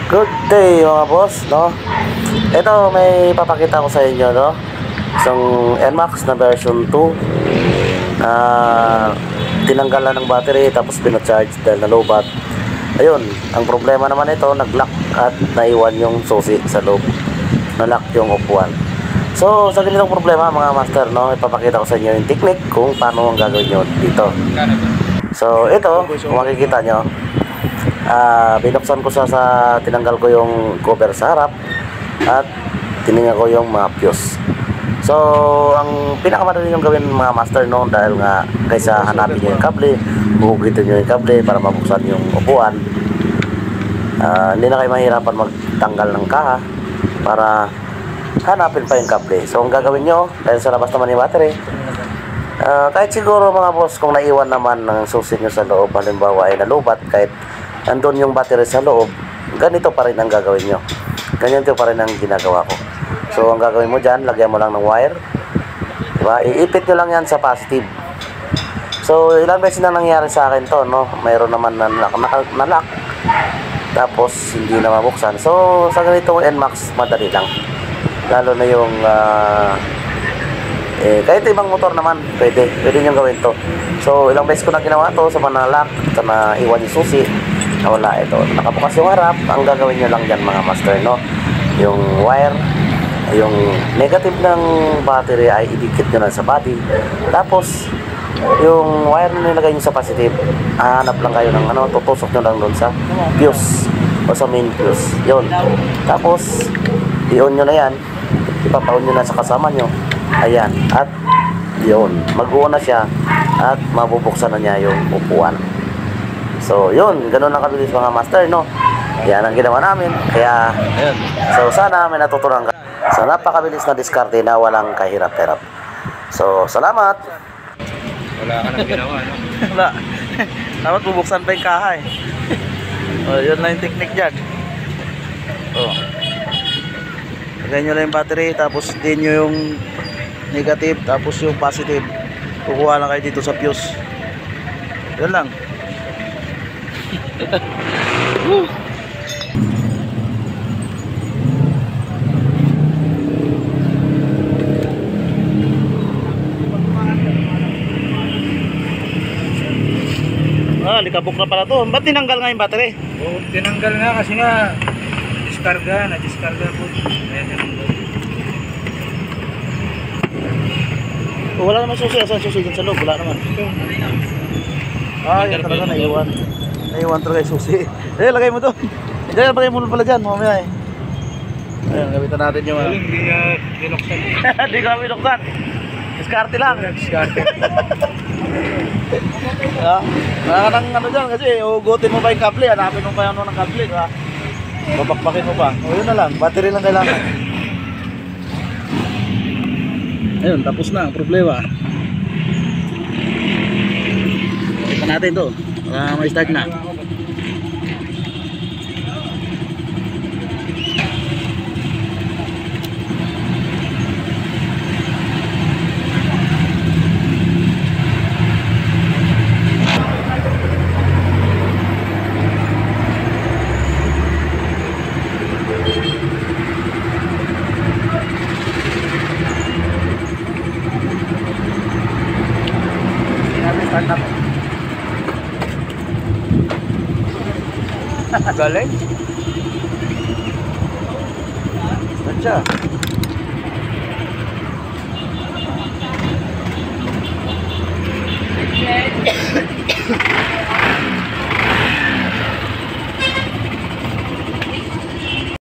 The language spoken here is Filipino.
Good day mga boss, no? Ito may papakita ko sa inyo, no? Isang NMAX na version 2 na tinanggalan ng battery tapos pinacharge dahil nalobat. Ayun, ang problema naman ito, nag-lock at naiwan yung susi sa loob. Na-lock yung upuan. So, sa ganitong problema mga master, no? Ipapakita ko sa inyo yung technique kung paano ang gagawin nyo dito. So, ito, kung makikita nyo, binuksan ko sa tinanggal ko yung cover sa harap at tiningnan ko yung mga fuse. So ang pinakamadali yung gawin mga master, no, dahil nga kaysa hanapin nyo yung kable, hugugitin nyo yung kable para mabuksan yung upuan, hindi na kayo mahirapan magtanggal ng kaha para hanapin pa yung kable. So ang gagawin nyo, dahil sa labas naman yung battery, kahit siguro mga boss, kung naiwan naman ng susi nyo sa loob, halimbawa ay nalubat, kahit andun yung battery sa loob, ganito pa rin ang gagawin nyo. Ganito pa rin ang ginagawa ko. So ang gagawin mo dyan, lagyan mo lang ng wire, diba? Iipit nyo lang yan sa positive. So ilang beses na nangyari sa akin to, no? Mayroon naman na lock, tapos hindi na mabuksan. So sa ganitong NMAX, madali lang. Lalo na yung kahit ibang motor naman, pwede nyo gawin to. So ilang beses ko na ginawa to sa mga lock, sa naiwan yung susi, nawala ito. Nakabukas yung harap, ang gagawin nyo lang dyan mga master, no? Yung wire, yung negative ng battery ay idikit nyo lang sa body. Tapos yung wire na nilagay nyo sa positive, hanap lang kayo ng tutusok nyo lang doon sa fuse o sa main fuse. Yun. Tapos i-on nyo na yan, ipapaon nyo na sa kasama nyo. Ayan. At yun, mag-uon na siya at mabubuksan na niya yung upuan. So yun, ganun lang kabilis mga master, no? Yan ang ginawa namin. Kaya so sana may natutunan ka sa napakabilis na diskarte na walang kahirap-hirap. So salamat. Wala ka nang ginawa, no? Wala. Dapat bubuksan pa yung kaha eh. Yun lang yung technique dyan. Lagay nyo lang yung battery, tapos din nyo yung negative, tapos yung positive. Kukuha lang kayo dito sa fuse. Yun lang. Likabok na pala to. Ba't tinanggal nga yung battery? Oo, tinanggal nga kasi nga na-discarga po. Wala naman susi. Asan susi dyan sa loob? Wala naman. Yan talaga naiwan. Naiwan talaga yung susi. Lagay mo to. Diyan, lagay mo pala dyan. Mamaya eh. Ayan, gamitan natin yung Hindi binuksan. Hindi ka binuksan. Diskarte lang. Diskarte. Wala ka ng dyan kasi ugutin mo pa yung kable. Hanapin mo pa yung ng kable. Babakbakin mo pa. Yun na lang. Battery lang kailangan. Ayun, tapos na ang problema. Ito natin to. Para may start na. Start na po. Galing. Start siya.